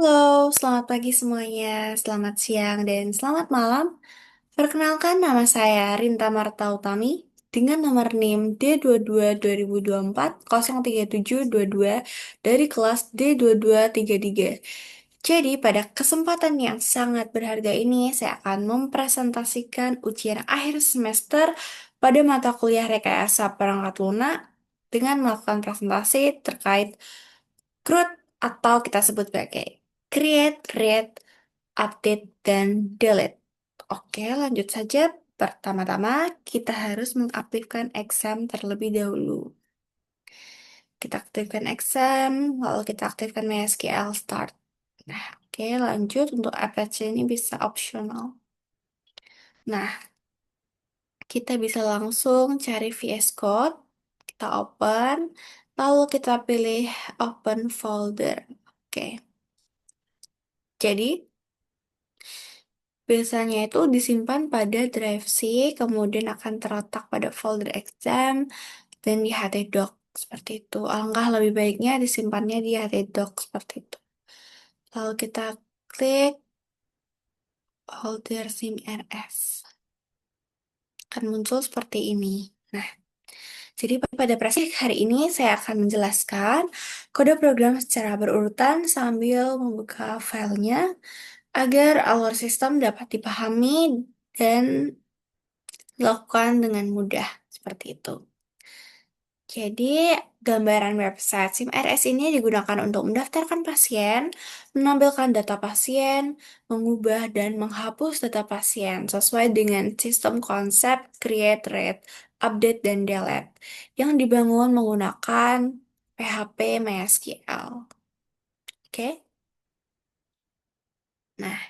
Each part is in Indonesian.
Halo, selamat pagi semuanya, selamat siang, dan selamat malam. Perkenalkan nama saya Rinta Marta Utami dengan nomor NIM D22 2024 03722 dari kelas D2233. Jadi, pada kesempatan yang sangat berharga ini, saya akan mempresentasikan ujian akhir semester pada mata kuliah Rekayasa Perangkat Lunak dengan melakukan presentasi terkait CRUD atau kita sebut sebagai create, read, update, dan delete. Oke, lanjut saja. Pertama-tama, kita harus mengaktifkan exam terlebih dahulu. Kita aktifkan exam, lalu kita aktifkan MySQL start. Nah, oke, lanjut untuk Apache ini bisa optional. Nah, kita bisa langsung cari VS Code, kita open, lalu kita pilih open folder. Oke, jadi biasanya itu disimpan pada drive C, kemudian akan terletak pada folder exam dan di htdoc seperti itu. Alangkah lebih baiknya disimpannya di htdoc seperti itu. Lalu kita klik folder simrs. Akan muncul seperti ini. Nah, jadi pada praktik hari ini saya akan menjelaskan kode program secara berurutan sambil membuka filenya agar alur sistem dapat dipahami dan dilakukan dengan mudah seperti itu. Jadi, gambaran website SIMRS ini digunakan untuk mendaftarkan pasien, menampilkan data pasien, mengubah dan menghapus data pasien sesuai dengan sistem konsep create, read, update, dan delete yang dibangun menggunakan PHP MySQL. Oke? Nah,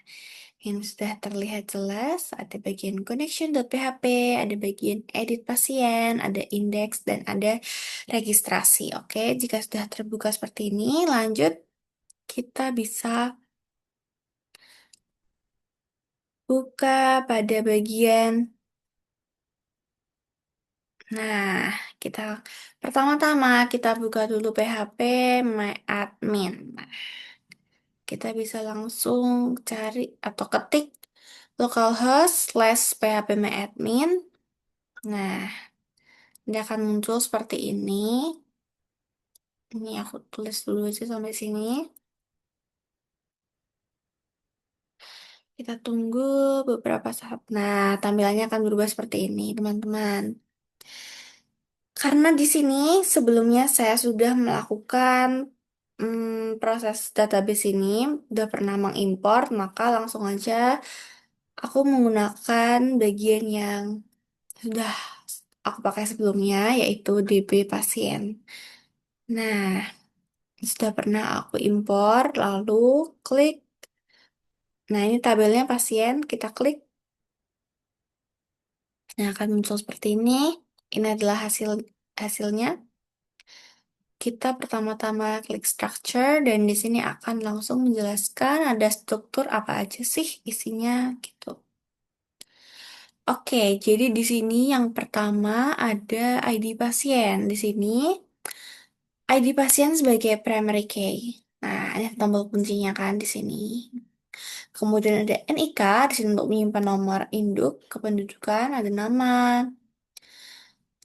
ini sudah terlihat jelas, ada bagian connection.php, ada bagian edit pasien, ada index, dan ada registrasi. Oke, jika sudah terbuka seperti ini, lanjut kita bisa buka pada bagian, nah, kita pertama-tama kita buka dulu PHP MyAdmin. Nah, kita bisa langsung cari atau ketik localhost slash phpMyAdmin. Nah, ini akan muncul seperti ini. Ini aku tulis dulu aja sampai sini. Kita tunggu beberapa saat. Nah, tampilannya akan berubah seperti ini, teman-teman. Karena di sini sebelumnya saya sudah melakukan proses database ini, udah pernah mengimport, maka langsung aja aku menggunakan bagian yang sudah aku pakai sebelumnya, yaitu DB pasien. Nah, sudah pernah aku impor, lalu klik. Nah, ini tabelnya pasien, kita klik. Nah, akan muncul seperti ini. Ini adalah hasilnya. Kita pertama-tama klik structure dan di sini akan langsung menjelaskan ada struktur apa aja sih isinya gitu. Oke, jadi di sini yang pertama ada ID pasien. Di sini ID pasien sebagai primary key. Nah, ini tombol kuncinya kan di sini. Kemudian ada NIK di sini untuk menyimpan nomor induk, kependudukan, ada nama,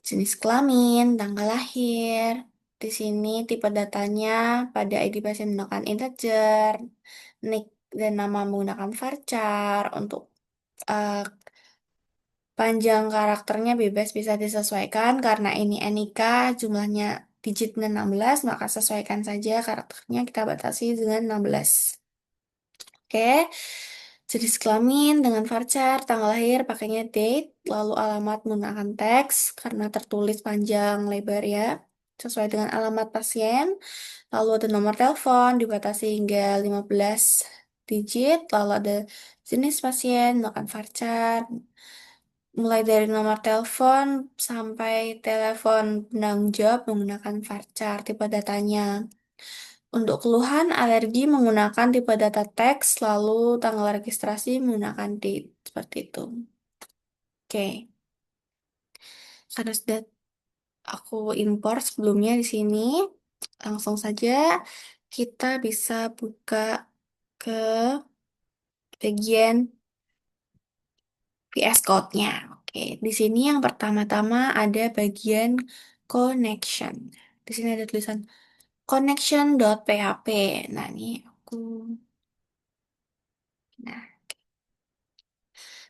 jenis kelamin, tanggal lahir. Di sini tipe datanya pada ID pasien menggunakan integer, nick dan nama menggunakan varchar. Untuk eh, panjang karakternya bebas bisa disesuaikan karena ini NIK jumlahnya digitnya 16, maka sesuaikan saja karakternya kita batasi dengan 16. Oke, jenis kelamin dengan varchar, tanggal lahir pakainya date, lalu alamat menggunakan teks karena tertulis panjang lebar ya, sesuai dengan alamat pasien, lalu ada nomor telepon dibatasi hingga 15 digit, lalu ada jenis pasien menggunakan varchar, mulai dari nomor telepon sampai telepon penanggung jawab menggunakan varchar tipe datanya. Untuk keluhan alergi menggunakan tipe data teks, lalu tanggal registrasi menggunakan date. Seperti itu. Oke, karena sudah aku impor sebelumnya di sini, langsung saja kita bisa buka. ke bagian VS Code-nya. Oke, di sini yang pertama-tama ada bagian connection. Di sini ada tulisan connection.php. Nah, ini aku. Nah,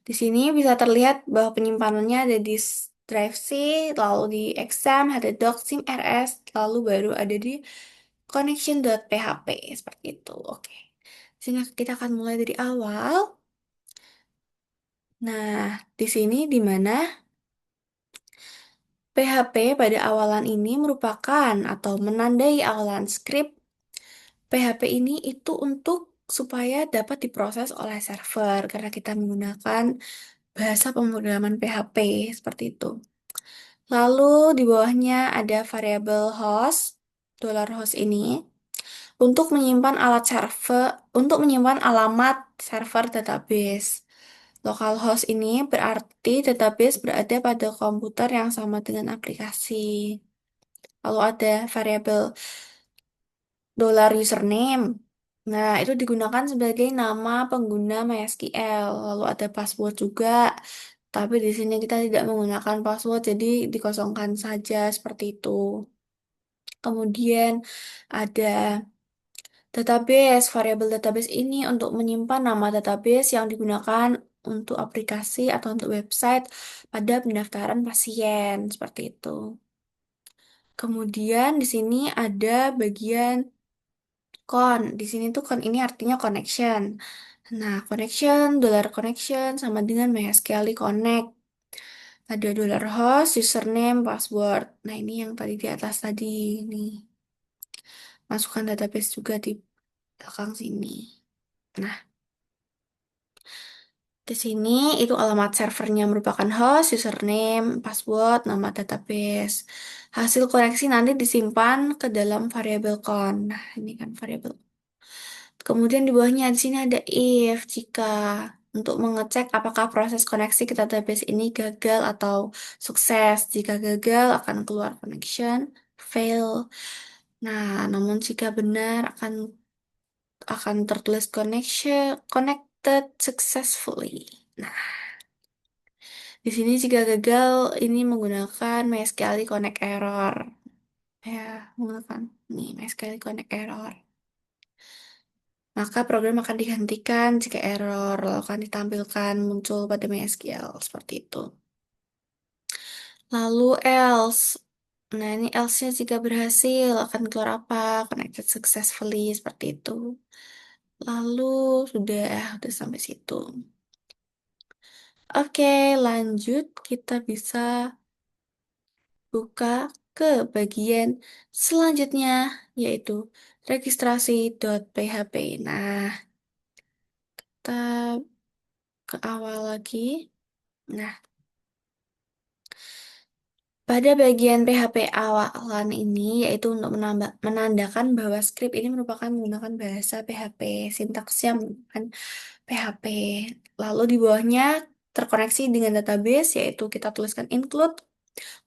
di sini bisa terlihat bahwa penyimpanannya ada di drive C, lalu di exam, ada doc, sim, rs, lalu baru ada di connection.php. Seperti itu. Oke. Sehingga kita akan mulai dari awal. Nah, di sini di mana PHP pada awalan ini merupakan atau menandai awalan script. PHP ini itu untuk supaya dapat diproses oleh server karena kita menggunakan bahasa pemrograman PHP seperti itu. Lalu di bawahnya ada variabel host, dollar $host ini untuk menyimpan alamat server database. Localhost ini berarti database berada pada komputer yang sama dengan aplikasi. Lalu ada variabel dollar username. Nah, itu digunakan sebagai nama pengguna MySQL. Lalu ada password juga. Tapi di sini kita tidak menggunakan password, jadi dikosongkan saja seperti itu. Kemudian ada database. Variabel database ini untuk menyimpan nama database yang digunakan untuk aplikasi atau untuk website pada pendaftaran pasien, seperti itu. Kemudian di sini ada bagian di sini tuh ini artinya connection. Nah, connection, dollar connection sama dengan MySQL connect. Ada dollar host, username, password. Nah, ini yang tadi di atas tadi nih. Masukkan database juga di belakang sini. Nah, di sini itu alamat servernya merupakan host, username, password, nama database. Hasil koneksi nanti disimpan ke dalam variabel con. Nah, ini kan variabel. Kemudian di bawahnya di sini ada if jika untuk mengecek apakah proses koneksi ke database ini gagal atau sukses. Jika gagal akan keluar connection, fail. Nah, namun jika benar akan tertulis connected successfully. Nah, di sini jika gagal ini menggunakan MySQL connect error. Ya, menggunakan nih MySQL connect error. Maka program akan dihentikan jika error lalu akan ditampilkan muncul pada MySQL seperti itu. Lalu else. Nah, ini else-nya jika berhasil akan keluar apa? Connected successfully seperti itu. Lalu sudah sampai situ. Oke, lanjut kita bisa buka ke bagian selanjutnya yaitu registrasi.php. Nah, kita ke awal lagi. Nah, pada bagian PHP awalan ini, yaitu untuk menandakan bahwa script ini merupakan menggunakan bahasa PHP, sintaksnya menggunakan PHP. Lalu di bawahnya terkoneksi dengan database, yaitu kita tuliskan include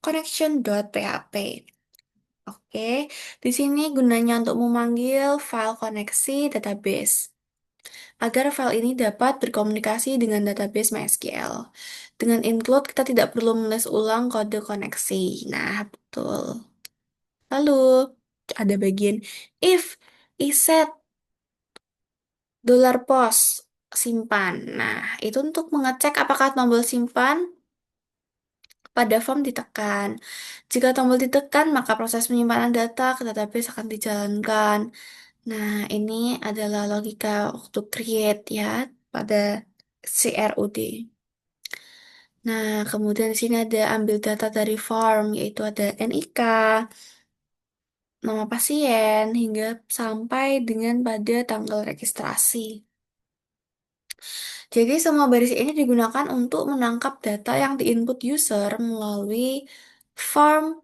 connection.php. Oke, di sini gunanya untuk memanggil file koneksi database agar file ini dapat berkomunikasi dengan database MySQL. Dengan include, kita tidak perlu menulis ulang kode koneksi. Nah, betul. Lalu, ada bagian if, iset, dollar post, simpan. Nah, itu untuk mengecek apakah tombol simpan pada form ditekan. Jika tombol ditekan, maka proses penyimpanan data ke database akan dijalankan. Nah, ini adalah logika waktu create ya pada CRUD. Nah, kemudian di sini ada ambil data dari form, yaitu ada NIK, nama pasien, hingga sampai dengan pada tanggal registrasi. Jadi, semua baris ini digunakan untuk menangkap data yang diinput user melalui form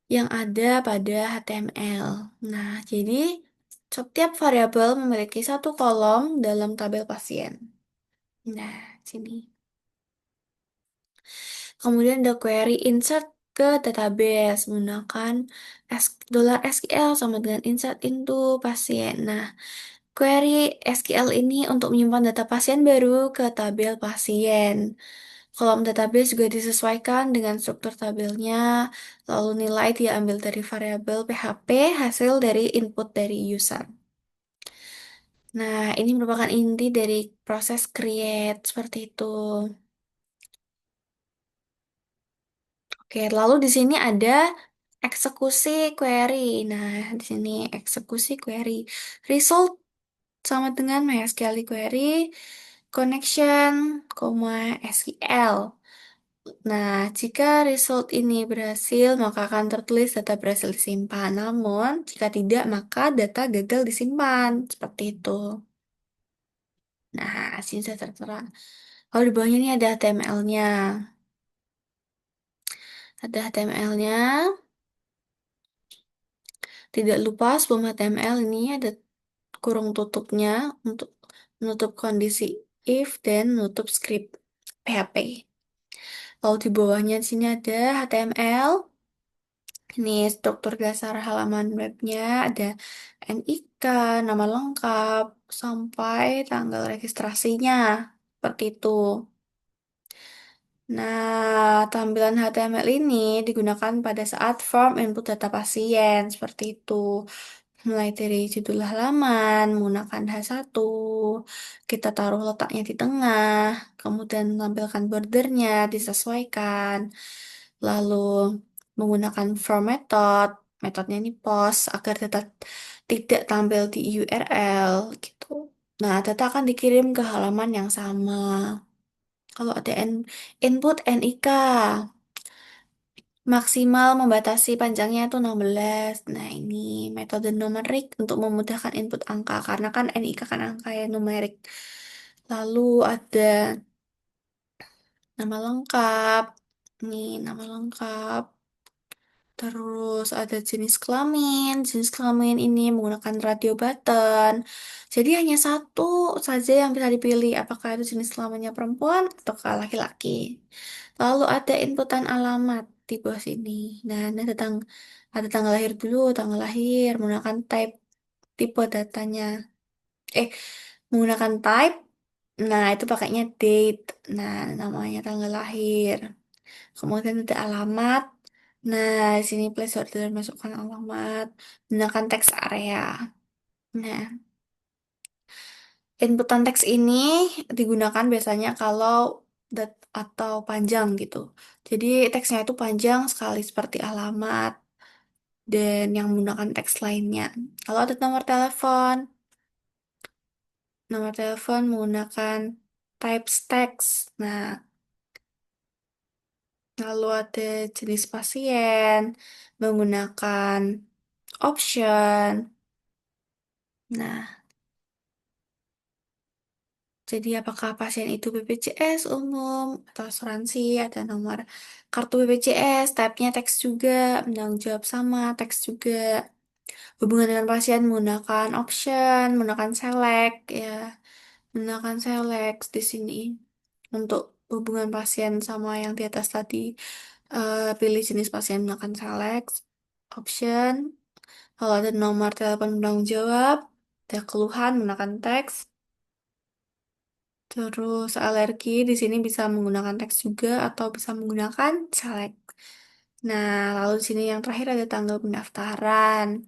yang ada pada HTML. Nah, jadi setiap variabel memiliki satu kolom dalam tabel pasien. Nah, sini. Kemudian ada query insert ke database menggunakan $SQL sama dengan insert into pasien. Nah, Query SQL ini untuk menyimpan data pasien baru ke tabel pasien. Kolom database juga disesuaikan dengan struktur tabelnya, lalu nilai diambil dari variabel PHP hasil dari input dari user. Nah, ini merupakan inti dari proses create seperti itu. Oke, lalu di sini ada eksekusi query. Nah, di sini eksekusi query. Result sama dengan MySQL query, connection, SQL. Nah, jika result ini berhasil, maka akan tertulis data berhasil disimpan. Namun, jika tidak, maka data gagal disimpan. Seperti itu. Nah, sini saya tertera. Kalau di bawahnya ini ada HTML-nya. Ada HTML-nya. Tidak lupa sebelum HTML ini ada kurung tutupnya untuk menutup kondisi if dan menutup script PHP. Lalu di bawahnya di sini ada HTML. Ini struktur dasar halaman webnya ada NIK, nama lengkap, sampai tanggal registrasinya. Seperti itu. Nah, tampilan HTML ini digunakan pada saat form input data pasien. Seperti itu. Mulai dari judul halaman, menggunakan H1, kita taruh letaknya di tengah, kemudian tampilkan bordernya, disesuaikan, lalu menggunakan form method, metodenya ini post, agar data tidak tampil di URL, gitu. Nah, data akan dikirim ke halaman yang sama. Kalau ada input NIK, maksimal membatasi panjangnya itu 16. Nah, ini metode numerik untuk memudahkan input angka. Karena kan NIK kan angka yang numerik. Lalu ada nama lengkap. Nih, nama lengkap. Terus ada jenis kelamin. Jenis kelamin ini menggunakan radio button. Jadi hanya satu saja yang bisa dipilih. Apakah itu jenis kelaminnya perempuan atau laki-laki. Lalu ada inputan alamat di bawah sini. Nah, ini ada tanggal lahir dulu, tanggal lahir, menggunakan type tipe datanya. Eh, menggunakan type. Nah, itu pakainya date. Nah, namanya tanggal lahir. Kemudian ada alamat. Nah, di sini placeholder masukkan alamat. Gunakan teks area. Nah, inputan teks ini digunakan biasanya kalau atau panjang gitu. Jadi teksnya itu panjang sekali seperti alamat dan yang menggunakan teks lainnya. Kalau ada nomor telepon menggunakan type text. Nah, lalu ada jenis pasien menggunakan option. Nah, jadi apakah pasien itu BPJS umum atau asuransi, ada nomor kartu BPJS, type-nya teks juga, menanggung jawab sama, teks juga. Hubungan dengan pasien menggunakan option, menggunakan select, ya, menggunakan select di sini. Untuk hubungan pasien sama yang di atas tadi, pilih jenis pasien menggunakan select, option. Kalau ada nomor telepon penanggung jawab, ada keluhan menggunakan teks. Terus alergi di sini bisa menggunakan teks juga atau bisa menggunakan select. Nah, lalu di sini yang terakhir ada tanggal pendaftaran.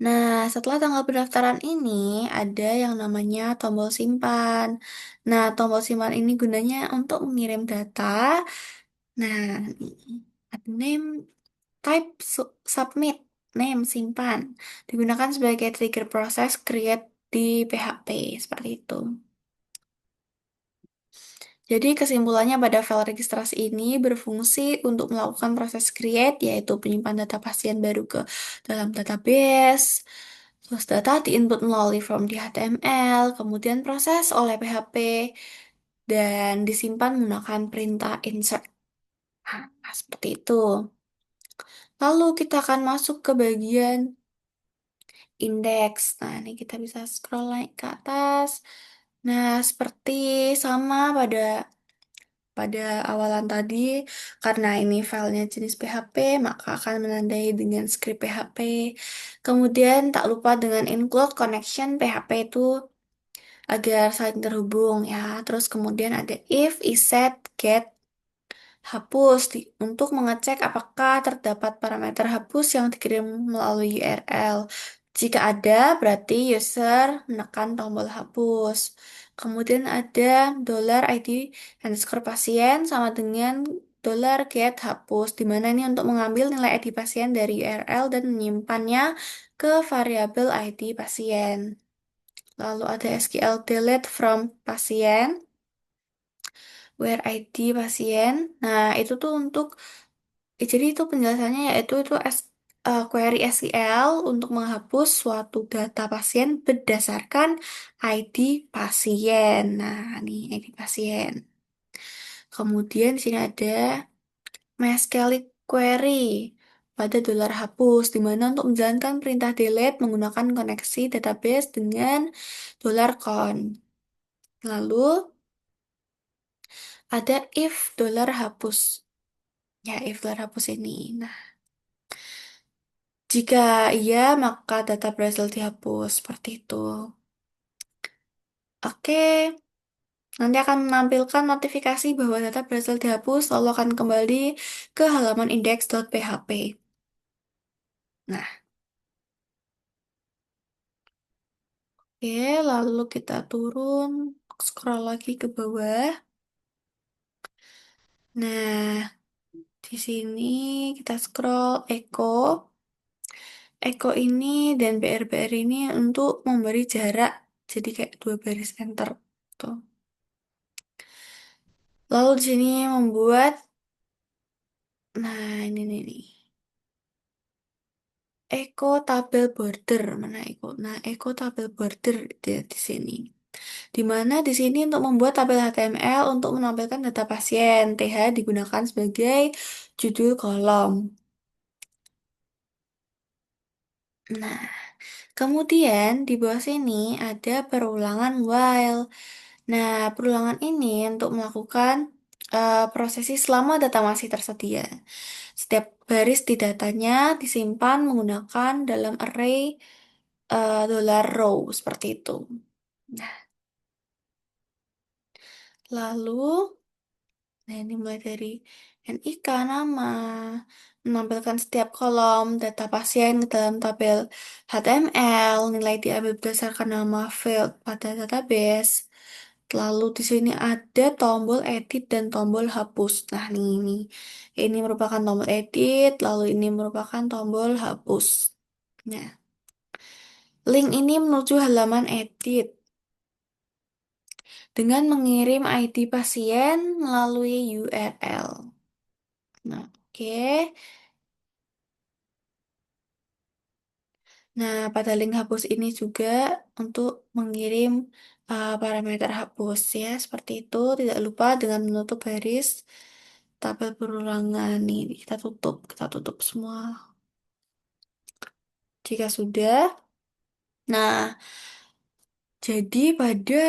Nah, setelah tanggal pendaftaran ini ada yang namanya tombol simpan. Nah, tombol simpan ini gunanya untuk mengirim data. Nah, ada name, type, submit, name, simpan. Digunakan sebagai trigger proses create di PHP seperti itu. Jadi kesimpulannya pada file registrasi ini berfungsi untuk melakukan proses create, yaitu penyimpan data pasien baru ke dalam database. Terus data diinput melalui form di HTML, kemudian proses oleh PHP, dan disimpan menggunakan perintah insert. Nah, seperti itu. Lalu kita akan masuk ke bagian indeks. Nah, ini kita bisa scroll naik ke atas. Nah, seperti sama pada pada awalan tadi, karena ini filenya jenis PHP, maka akan menandai dengan script PHP. Kemudian tak lupa dengan include connection PHP itu agar saling terhubung ya. Terus kemudian ada if, iset, get, hapus untuk mengecek apakah terdapat parameter hapus yang dikirim melalui URL. Jika ada, berarti user menekan tombol hapus. Kemudian ada $ID underscore pasien sama dengan $get hapus, di mana ini untuk mengambil nilai ID pasien dari URL dan menyimpannya ke variabel ID pasien. Lalu ada SQL delete from pasien, where ID pasien. Nah, itu tuh untuk jadi itu penjelasannya yaitu query SQL untuk menghapus suatu data pasien berdasarkan ID pasien. Nah, nih ID pasien. Kemudian di sini ada MySQL query pada $hapus, di mana untuk menjalankan perintah delete menggunakan koneksi database dengan $con. Lalu ada if $hapus. Ya, if $hapus ini. Nah, jika iya, maka data berhasil dihapus. Seperti itu. Oke, nanti akan menampilkan notifikasi bahwa data berhasil dihapus, lalu akan kembali ke halaman index.php. Nah, oke, lalu kita turun, scroll lagi ke bawah. Nah, di sini kita scroll echo. Echo ini dan BR ini untuk memberi jarak, jadi kayak dua baris enter. Tuh. Lalu di sini membuat, nah ini nih. Echo tabel border mana Echo? Nah, Echo tabel border di sini. Di mana di sini untuk membuat tabel HTML untuk menampilkan data pasien, TH digunakan sebagai judul kolom. Nah, kemudian di bawah sini ada perulangan while. Nah, perulangan ini untuk melakukan prosesi selama data masih tersedia. Setiap baris di datanya disimpan menggunakan dalam array $row seperti itu. Nah, lalu, nah ini mulai dari NIK nama, menampilkan setiap kolom data pasien ke dalam tabel HTML, nilai diambil berdasarkan nama field pada database. Lalu di sini ada tombol edit dan tombol hapus. Nah, ini merupakan tombol edit, lalu ini merupakan tombol hapus. Nah, link ini menuju halaman edit dengan mengirim ID pasien melalui URL. Nah, oke. Nah, pada link hapus ini juga untuk mengirim parameter hapus ya, seperti itu. Tidak lupa dengan menutup baris tabel perulangan. Nih, kita tutup semua. Jika sudah, nah, jadi pada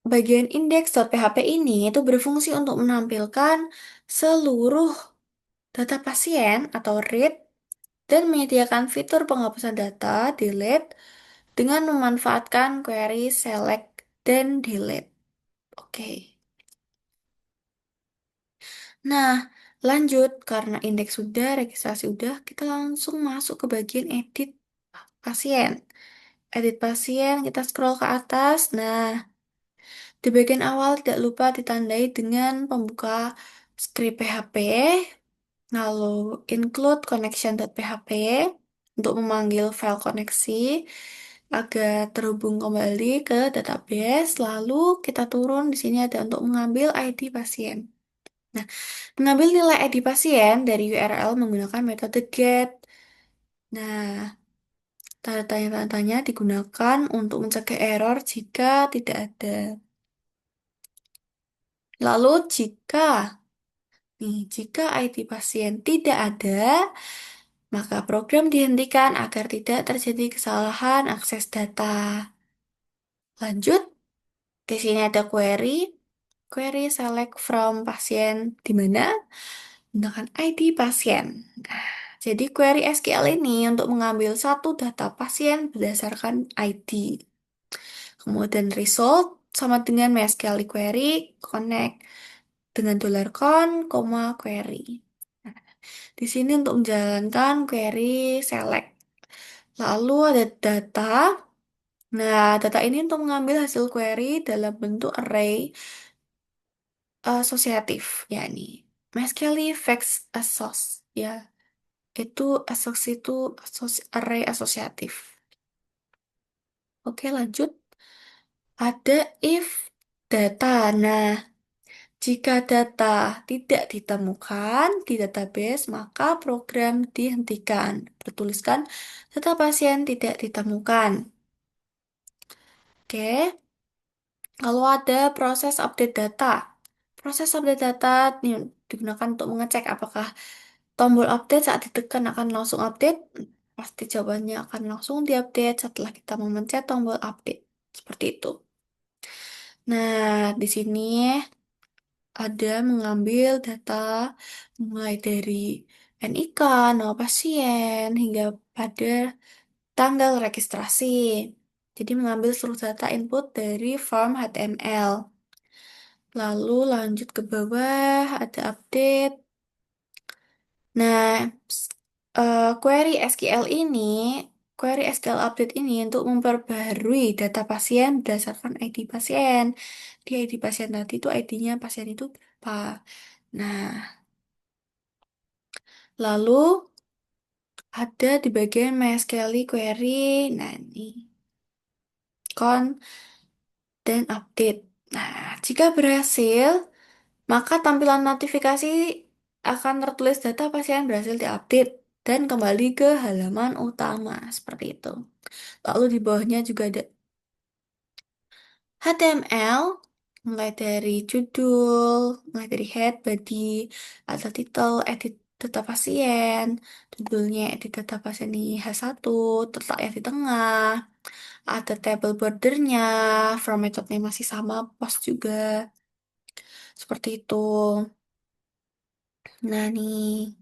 bagian index.php ini itu berfungsi untuk menampilkan seluruh data pasien atau read dan menyediakan fitur penghapusan data, delete, dengan memanfaatkan query select dan delete. Oke. Nah, lanjut karena indeks sudah, registrasi sudah, kita langsung masuk ke bagian edit pasien. Edit pasien, kita scroll ke atas. Nah, di bagian awal tidak lupa ditandai dengan pembuka script PHP, lalu include connection.php untuk memanggil file koneksi agar terhubung kembali ke database. Lalu kita turun di sini ada untuk mengambil ID pasien. Nah, mengambil nilai ID pasien dari URL menggunakan metode get. Nah, tanda tanya-tanya digunakan untuk mencegah error jika tidak ada. Lalu jika ID pasien tidak ada, maka program dihentikan agar tidak terjadi kesalahan akses data. Lanjut, di sini ada query. query select from pasien di mana menggunakan ID pasien. Nah, jadi query SQL ini untuk mengambil satu data pasien berdasarkan ID. Kemudian result sama dengan MySQL query connect dengan $con, query. Nah, di sini untuk menjalankan query select. Lalu ada data. Nah, data ini untuk mengambil hasil query dalam bentuk array asosiatif, yakni MySQL facts assoc. Ya, itu assoc itu array asosiatif. Oke, lanjut. Ada if data. Nah, jika data tidak ditemukan di database, maka program dihentikan. Bertuliskan data pasien tidak ditemukan. Oke, lalu ada proses update data. Proses update data digunakan untuk mengecek apakah tombol update saat ditekan akan langsung update. Pasti jawabannya akan langsung diupdate setelah kita memencet tombol update. Seperti itu. Nah, di sini ada mengambil data mulai dari NIK, nama pasien, hingga pada tanggal registrasi. Jadi mengambil seluruh data input dari form HTML. Lalu lanjut ke bawah, ada update. Nah, query SQL update ini untuk memperbaharui data pasien berdasarkan ID pasien. Di ID pasien tadi itu ID-nya pasien itu berapa. Nah, lalu ada di bagian MySQL query. Nah, ini con dan update. Nah, jika berhasil, maka tampilan notifikasi akan tertulis data pasien berhasil diupdate dan kembali ke halaman utama. Seperti itu. Lalu di bawahnya juga ada HTML, mulai dari judul, mulai dari head, body, atau title, edit data pasien, judulnya edit data pasien di H1, terletaknya di tengah, ada table bordernya, from methodnya masih sama, post juga, seperti itu. Nah nih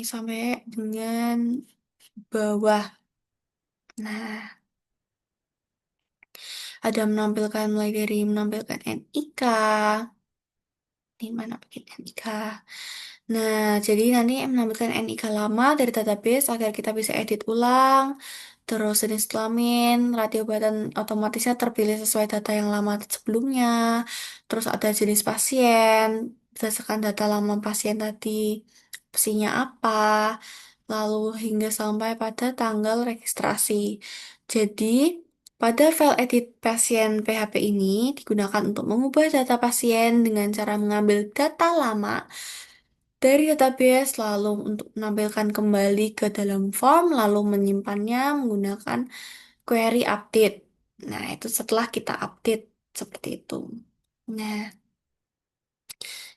sampai dengan bawah. Nah, ada menampilkan mulai dari menampilkan NIK, di mana bikin NIK. Nah, jadi nanti menampilkan NIK lama dari database agar kita bisa edit ulang. Terus jenis kelamin, ratio badan otomatisnya terpilih sesuai data yang lama sebelumnya. Terus ada jenis pasien, berdasarkan data lama pasien tadi, opsinya apa. Lalu hingga sampai pada tanggal registrasi. Jadi, pada file edit pasien PHP ini digunakan untuk mengubah data pasien dengan cara mengambil data lama dari database lalu untuk menampilkan kembali ke dalam form lalu menyimpannya menggunakan query update. Nah, itu setelah kita update seperti itu. Nah,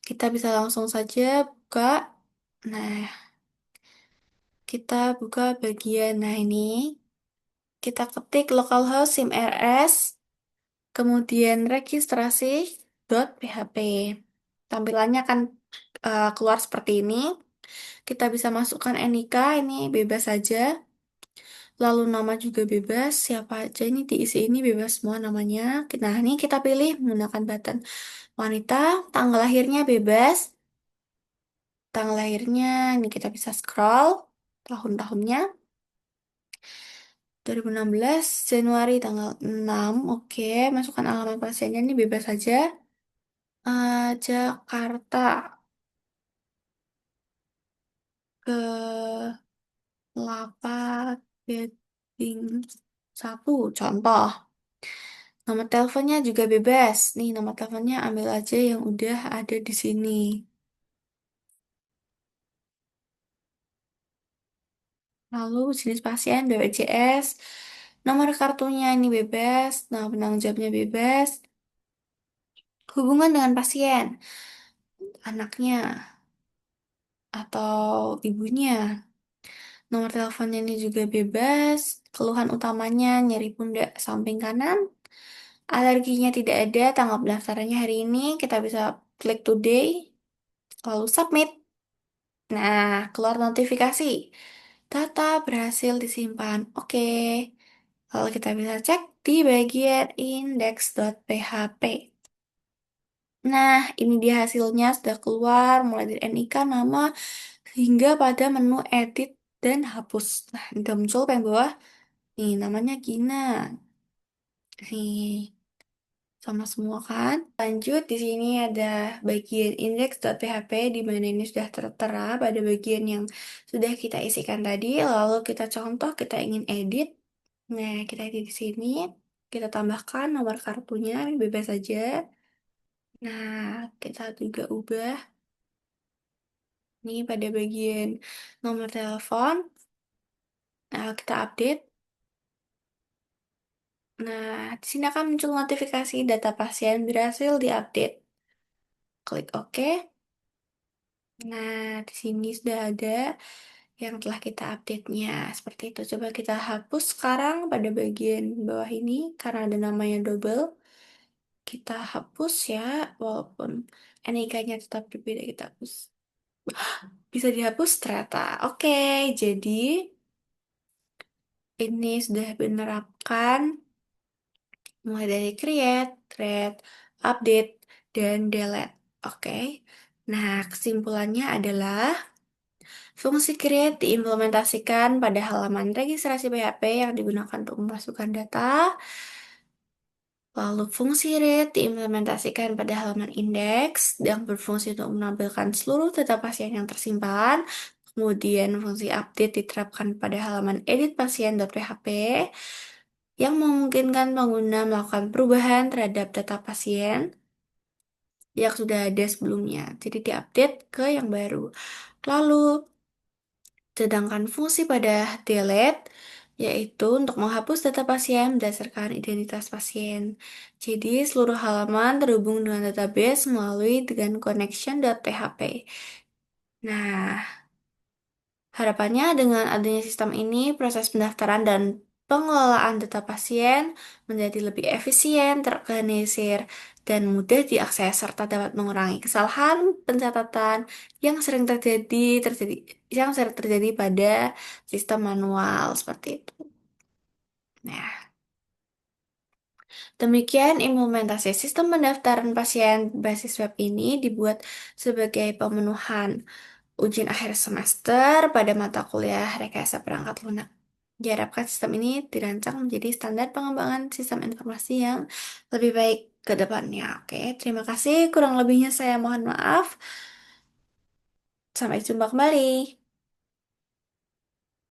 kita bisa langsung saja buka. Nah, kita buka bagian nah ini kita ketik localhost simrs kemudian registrasi .php. Tampilannya akan keluar seperti ini. Kita bisa masukkan NIK, ini bebas saja. Lalu nama juga bebas, siapa aja ini diisi ini bebas semua namanya. Nah, ini kita pilih menggunakan button wanita, tanggal lahirnya bebas. Tanggal lahirnya ini kita bisa scroll tahun-tahunnya. 2016 Januari tanggal 6. Oke, masukkan alamat pasiennya ini bebas saja. Jakarta ke 8 Gading 1 contoh. Nomor teleponnya juga bebas. Nih, nomor teleponnya ambil aja yang udah ada di sini. Lalu jenis pasien BPJS, nomor kartunya ini bebas, nah penanggung jawabnya bebas. Hubungan dengan pasien, anaknya atau ibunya. Nomor teleponnya ini juga bebas. Keluhan utamanya nyeri pundak samping kanan, Alerginya tidak ada, tanggal pendaftarannya hari ini, kita bisa klik today, lalu submit. Nah, keluar notifikasi. Data berhasil disimpan. Oke. Lalu kita bisa cek di bagian index.php. Nah, ini dia hasilnya sudah keluar, mulai dari NIK, nama, hingga pada menu edit dan hapus. Nah, ini udah muncul yang bawah. Nih, namanya Gina. Nih, sama semua kan? Lanjut, di sini ada bagian index.php di mana ini sudah tertera pada bagian yang sudah kita isikan tadi. Lalu kita contoh, kita ingin edit. Nah, kita edit di sini. Kita tambahkan nomor kartunya, bebas saja. Nah, kita juga ubah. Ini pada bagian nomor telepon. Nah, kita update. Nah, di sini akan muncul notifikasi data pasien berhasil diupdate. Klik OK. Nah, di sini sudah ada yang telah kita update-nya. Seperti itu. Coba kita hapus sekarang pada bagian bawah ini karena ada namanya double. Kita hapus ya, walaupun NIK-nya tetap berbeda, kita hapus. Bisa dihapus ternyata. Oke, jadi ini sudah menerapkan mulai dari create, thread, update, dan delete. Oke. Nah, kesimpulannya adalah fungsi create diimplementasikan pada halaman registrasi PHP yang digunakan untuk memasukkan data. Lalu fungsi read diimplementasikan pada halaman indeks yang berfungsi untuk menampilkan seluruh data pasien yang tersimpan. Kemudian fungsi update diterapkan pada halaman edit pasien.php yang memungkinkan pengguna melakukan perubahan terhadap data pasien yang sudah ada sebelumnya. Jadi diupdate ke yang baru. Lalu, sedangkan fungsi pada delete yaitu untuk menghapus data pasien berdasarkan identitas pasien. Jadi, seluruh halaman terhubung dengan database melalui dengan connection.php. Nah, harapannya dengan adanya sistem ini, proses pendaftaran dan pengelolaan data pasien menjadi lebih efisien, terorganisir, dan mudah diakses serta dapat mengurangi kesalahan pencatatan yang yang sering terjadi pada sistem manual seperti itu. Nah, demikian implementasi sistem pendaftaran pasien basis web ini dibuat sebagai pemenuhan ujian akhir semester pada mata kuliah rekayasa perangkat lunak. Diharapkan sistem ini dirancang menjadi standar pengembangan sistem informasi yang lebih baik ke depannya. Oke, terima kasih. Kurang lebihnya saya mohon maaf. Sampai jumpa kembali.